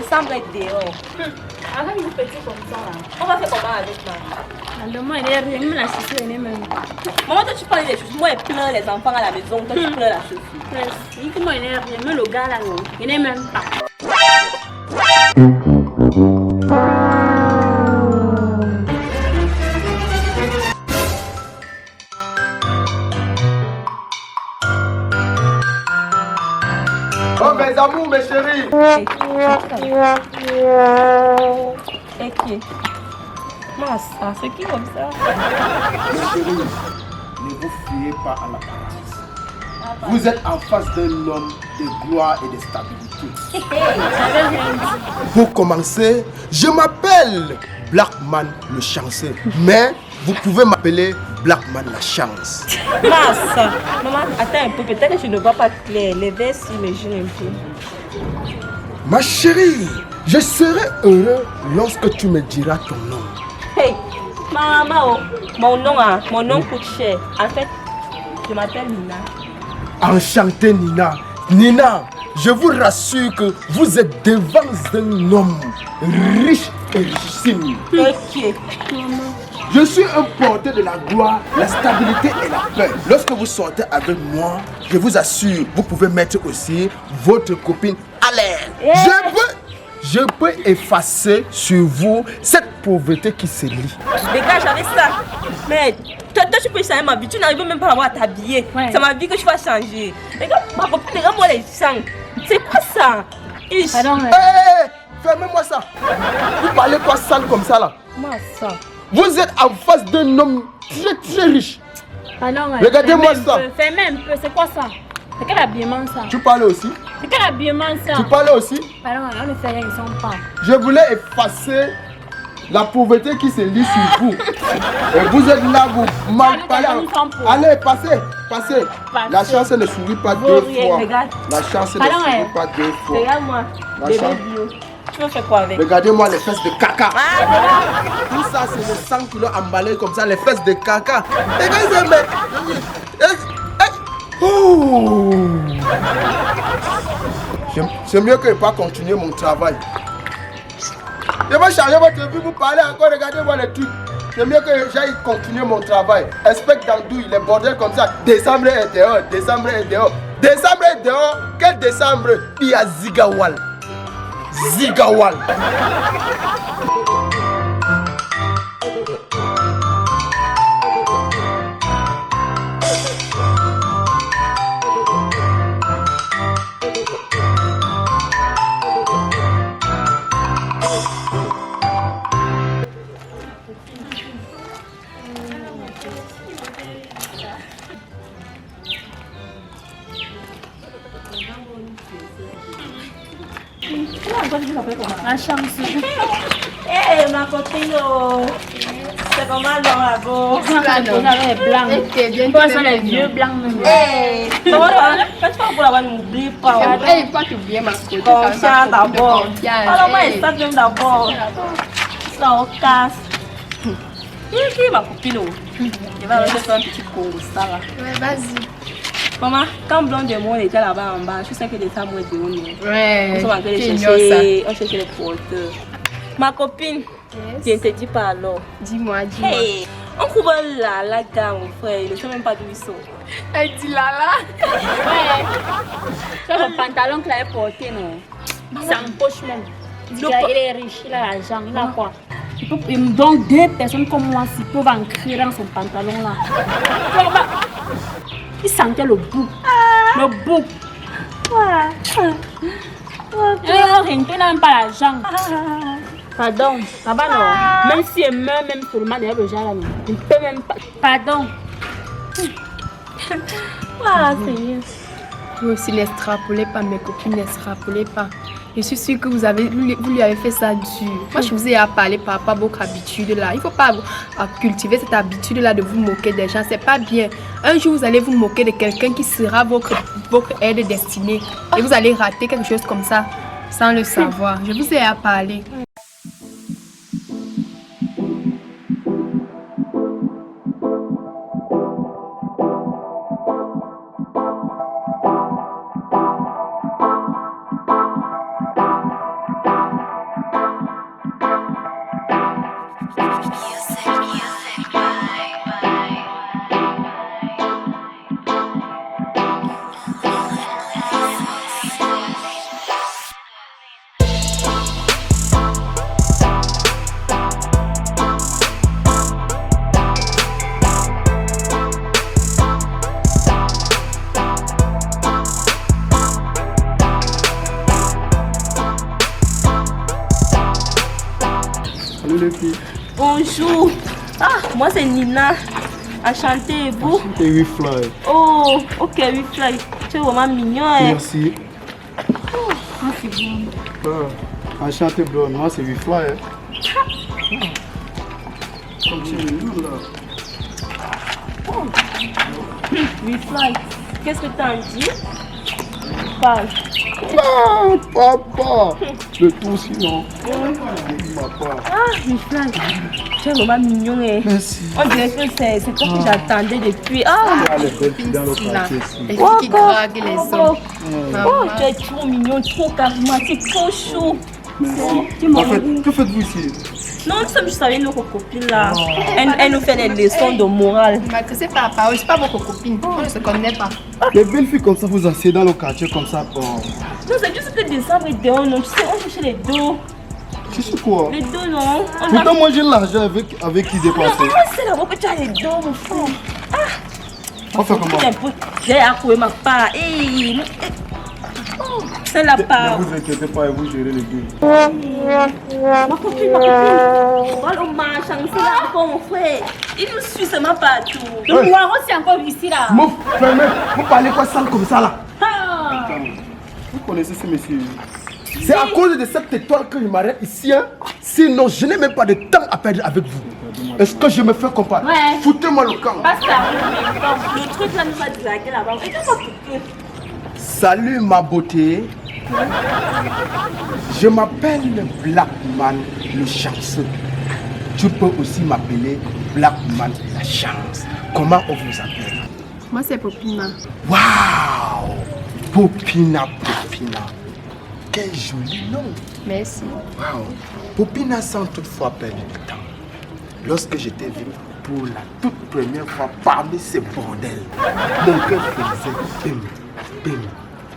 décembre est dehors. Avec une petite comme ça là. On va faire comment avec moi? Maman, elle est rien, même la chaussure, elle est même. Maman, toi tu prends les choses. Moi, je pleure les enfants à la maison. Toi, tu pleures la chaussure. Oui, comment elle est rien, même le gars là, non. Il n'est même pas. Oh mes amours, mes chéris. Et qui? Massa, c'est qui comme ça? Mes chéris, ne vous fiez pas à l'apparence. Vous êtes en face d'un homme de gloire et de stabilité. Pour commencer, je m'appelle Blackman le chanceux. Mais vous pouvez m'appeler Blackman la chance. Massa. Maman, attends un peu. Peut-être que je ne vois pas clair. Les vers s'y me gênent un peu. Ma chérie, je serai heureux lorsque tu me diras ton nom. Hey, maman, mon nom coûte cher. En fait, je m'appelle Nina. Enchanté Nina. Nina, je vous rassure que vous êtes devant un homme riche et richissime. Ok. Je suis un porteur de la gloire, la stabilité et la paix. Lorsque vous sortez avec moi, je vous assure, vous pouvez mettre aussi votre copine à l'air. Yeah. Je peux effacer sur vous cette pauvreté qui se lie. Dégage avec ça. Mais toi, tu peux changer ma vie. Tu n'arrives même pas à avoir t'habiller. Ouais. C'est ma vie que tu vas changer. Regarde, ma copine, regarde-moi les sangs. C'est quoi ça? Ish. Pardon, Hé, fermez-moi ça. Vous parlez pas sale comme ça là. Massa. Vous êtes en face d'un homme très très riche. pardon. Regardez-moi ça. Fais même un peu, c'est quoi ça? C'est quel habillement ça? Tu parles aussi? C'est quel habillement ça? Tu parles aussi? Pardon, on ne fait rien, ils sont pas. Je voulais effacer la pauvreté qui se lit sur vous. Et vous êtes là, vous mal parlez. Allez, passez, passez. La chance ne sourit pas deux fois. Regarde. La chance ne Pardon, sourit pas deux fois. Regarde-moi. La Bébé chance. bio. Tu veux faire quoi avec? Regardez-moi les fesses de caca. Ah, regarde. Tout ça, c'est le sang qui l'a emballé comme ça, les fesses de caca. Regardez, mais. Oh. C'est mieux que de ne pas continuer mon travail. Je vais changer votre vie, vous parlez encore, regardez-moi les trucs. C'est mieux que j'aille continuer mon travail. Inspecte dans douille, les bordels comme ça. Décembre est dehors, décembre est dehors. Décembre est dehors. Quel décembre? Il y a Zigawal. Zigawal. La chance. Hé, ma copine, oh. C'est comment dans la go? On a les blancs. Toi, c'est les vieux blancs. Hé, comment quand tu vas pour là-bas, n'oublie pas. Hey, pas t'oublier ma côté. Confiance d'abord. Alors, moi, Hey. je tape même d'abord. Ça, on casse. Qui ma copine, oh. Je vais aller faire un petit cours, ça là. Ouais, vas-y. Maman, quand Blonde et moi on était là-bas en bas, je sais que les femmes étaient où nous. Ouais, On sont en train de tu ignores chercher, on cherchait les porteurs. Ma copine, je ne te dis pas alors. Dis-moi, dis-moi. Hey, on trouve là, la gars, mon frère, il ne sait même pas d'où ils sont. Elle dit là. Ouais. C'est le pantalon qu'il avait porté, non? C'est en poche même. Il est riche, il a l'argent, il a quoi? Donc deux personnes comme moi, s'ils peuvent en créer dans son pantalon là. Il sentait le bout. Le bout. Il n'a même pas l'argent. Pardon. Là-bas, non. Même si elle meurt, même pour le mal, il y a le genre là. Il ne peut même pas. Pardon. Voilà, Seigneur. Vous aussi n'extrapolez pas, mes copines, n'extrapolez pas. Je suis sûre que vous lui avez fait ça dur. Moi, je vous ai parlé par rapport à votre habitude là. Il ne faut pas cultiver cette habitude là de vous moquer des gens. C'est pas bien. Un jour, vous allez vous moquer de quelqu'un qui sera votre aide destinée. Et vous allez rater quelque chose comme ça sans le savoir. Je vous ai parlé. Salut les filles. Bonjour. Ah, moi c'est Nina. Enchantée, et vous? Et oui, Fly. Oh, ok, oui, Fly. Tu es vraiment mignon, hein? Merci. Ah, enchanté, bro. Moi, c'est oui, Fly. Comme tu es mignon, là. Oui, Fly. Qu'est-ce que t'en dis? Parle. Ah, papa. Le tout sinon. Papa. Ah, oui, Fly. Tu es vraiment mignon, hein? Merci. On dirait que c'est toi que j'attendais depuis. Ah! Ah, les belles filles dans le quartier Les ici. filles qui draguent les hommes. Oh, tu es trop mignon, trop charismatique, trop chaud. Tu En m'as fait, que faites-vous ici? Non, nous sommes juste avec nos copines là. Elle nous fait des leçons de morale. Mais que c'est pas la parole, c'est pas votre copine. On ne se connaît pas. Les belles filles comme ça, vous asseyez dans le quartier comme ça. Oh. Non, c'est juste que décembre et dehors, non. Tu sais, on cherche les dos. Tu sais quoi? Les dos, non. On Pourtant, moi j'ai l'argent avec qui dépenser. c'est là-bas que tu as les dos, mon frère. On fait comment? J'ai accoué ma part. Hey. C'est la part. Ne vous inquiétez pas, et vous gérez les deux. Ma copine. Voilà, on marche ensemble là encore, mon frère. Il nous suit seulement partout. Le noir aussi encore ici là. Vous fermez, vous parlez quoi sale comme ça là? Ah. Vous connaissez ce monsieur? C'est à cause de cette étoile que je m'arrête ici. Hein? Sinon, je n'ai même pas de temps à perdre avec vous. Est-ce que je me fais comprendre? Ouais. Foutez-moi le camp. Parce que le truc là nous a dragué là-bas. Et tu vas Salut ma beauté. Je m'appelle Blackman le chanceux. Tu peux aussi m'appeler Blackman la chance. Comment on vous appelle? Moi, c'est Popina. Waouh! Popina, Popina. Quel joli nom. Merci. Waouh! Popina sans toutefois perdre du temps. Lorsque j'étais venu pour la toute première fois parmi ces bordels, mon cœur faisait bim, bim,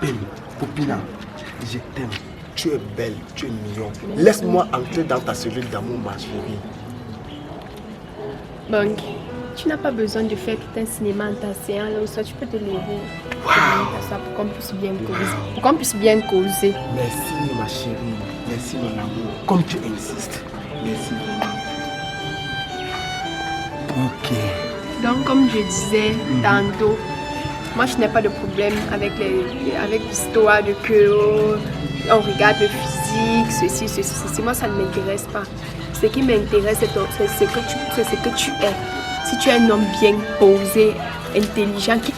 bim. Popina, je t'aime. Tu es belle, tu es mignon. Laisse-moi entrer dans ta cellule d'amour, ma chérie. Donc, tu n'as pas besoin de faire tout un cinéma en t'asseyant là où ça, tu peux te lever. Pour qu'on puisse bien causer. Pour qu'on puisse bien causer. Merci, ma chérie. Merci, mon amour. Comme tu insistes. Merci. Ok. Donc, comme je disais tantôt, moi je n'ai pas de problème avec l'histoire de que on regarde le physique, ceci. Moi ça ne m'intéresse pas. Ce qui m'intéresse c'est ce que tu es. Si tu es un homme bien posé, intelligent, qui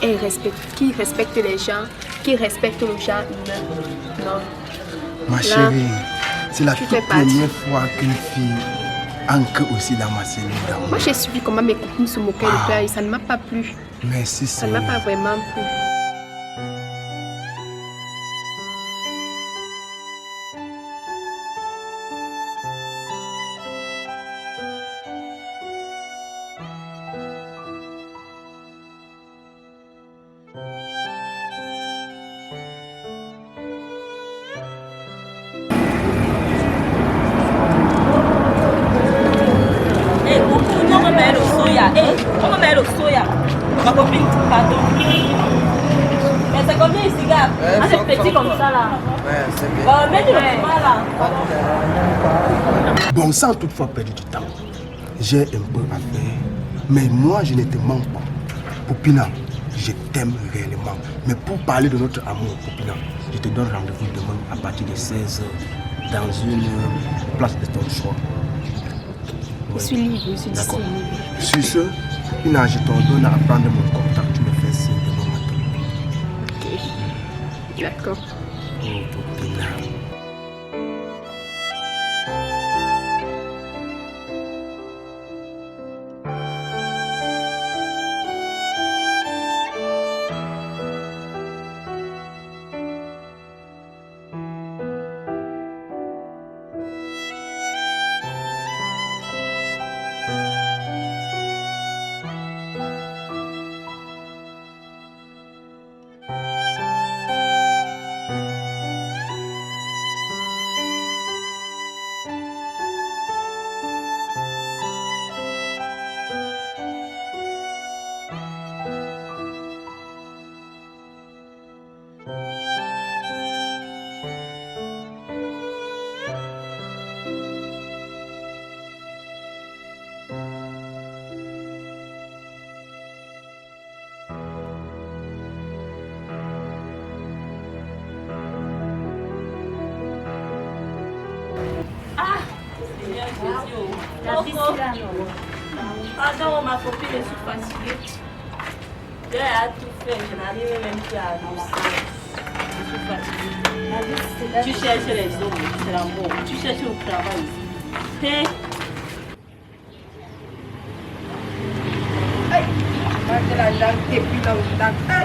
respecte les gens, qui respecte le genre humain. Non. Ma Là, chérie, c'est la tu toute fais partie. première fois qu'une fille entre aussi dans ma cellule d'amour. Moi j'ai suivi comment mes copines se moquaient de toi et ça ne m'a pas plu. Merci, Ça ne m'a pas vraiment plu. Eh, coucou, on me met le soya. Eh, on me met le soya. Ma copine, pardon. Mais c'est combien ici, gars? Ah, c'est petit comme ça là. Mets du là. Bon, sans toutefois perdre du temps, j'ai un peu à faire. Mais moi, je ne te manque pas. Popina, je t'aime réellement. Mais pour parler de notre amour, Popina, je te donne rendez-vous demain à partir de 16h dans une place de ton choix. Je suis libre, je suis D'accord. disponible. Sur ce, Popina, je t'ordonne à prendre mon contact. Tu me fais signe demain matin. Ok. D'accord. Oh, Popina. La vie, c'est là, non. Pardon, ma copine, je suis fatiguée. J'ai à tout faire, je n'arrive même plus à avancer. Je suis fatiguée. La vie, c'est là. Tu cherches les hommes, c'est l'amour. Tu cherches au travail ici. Hey. De la langue depuis longtemps. Ah,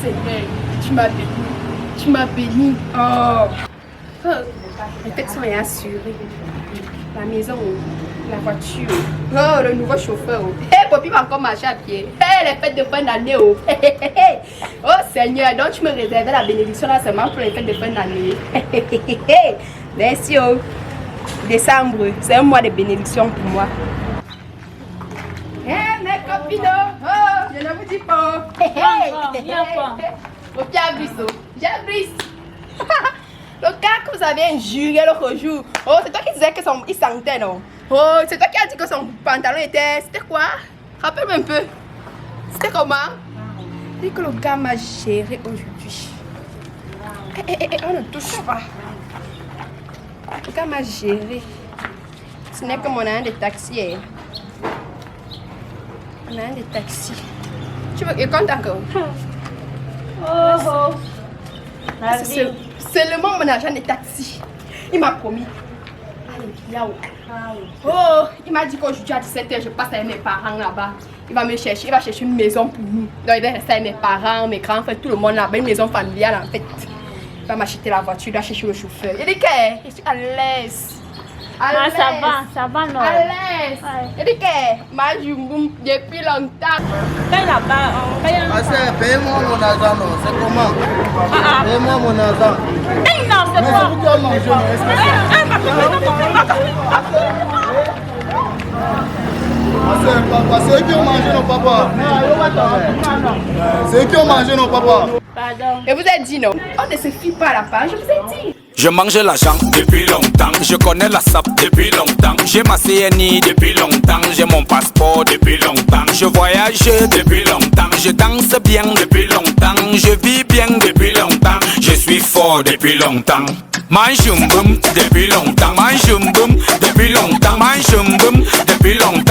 Seigneur, tu m'as béni. Tu m'as béni. Oh. Les têtes sont assurées. La maison, la voiture. Oh, le nouveau chauffeur. Hé, Poppy va encore marcher à pied. Hé, les fêtes de fin d'année. Oh. Oh Seigneur, donc tu me réservais la bénédiction là seulement pour les fêtes de fin d'année. Merci. Oh. Décembre, c'est un mois de bénédiction pour moi. Hé, mes copines. Oh, je ne vous dis pas. Viens quoi? Au Piabriso. Piabris. Le gars que vous avez injurié l'autre jour. Oh, c'est toi qui disais qu'il sentait, non? Oh, c'est toi qui as dit que son pantalon était... C'était quoi? Rappelle-moi un peu. C'était comment? Dis que le gars m'a géré aujourd'hui. On ne touche pas. Le gars m'a géré. Ce n'est que mon agent de taxi. Hein. Mon agent de taxi. Tu veux qu'il compte encore? Oh, la C'est vie. seulement mon agent de taxi. Il m'a promis. Allez, viens. Oh, il m'a dit qu'aujourd'hui à 17h, je passe avec mes parents là-bas. Il va me chercher, il va chercher une maison pour nous. Donc il va rester avec mes parents, mes grands frères, tout le monde là-bas, une maison familiale en fait. Il va m'acheter la voiture, il va chercher le chauffeur. Il dit que je suis à l'aise. Ah, ça va, non. À l'aise. Il dit que ma jumboum depuis longtemps. Paye là-bas. Paye-moi mon argent, non. C'est comment? Paye-moi mon argent. Hey, non, c'est Mais quoi? c'est vous qui avez mangé, non? Est-ce que papa, c'est eux qui ont mangé, non, papa? C'est eux qui ont mangé, non, papa? Pardon. Je vous ai dit non. On ne se fie pas à la page, je vous ai dit. Je mange l'argent depuis longtemps, je connais la SAP depuis longtemps, j'ai ma CNI depuis longtemps, j'ai mon passeport depuis longtemps, je voyage depuis longtemps, je danse bien depuis longtemps, je vis bien depuis longtemps, je suis fort depuis longtemps. Manjumboum depuis longtemps, manjumboum depuis longtemps, manjumboum depuis longtemps.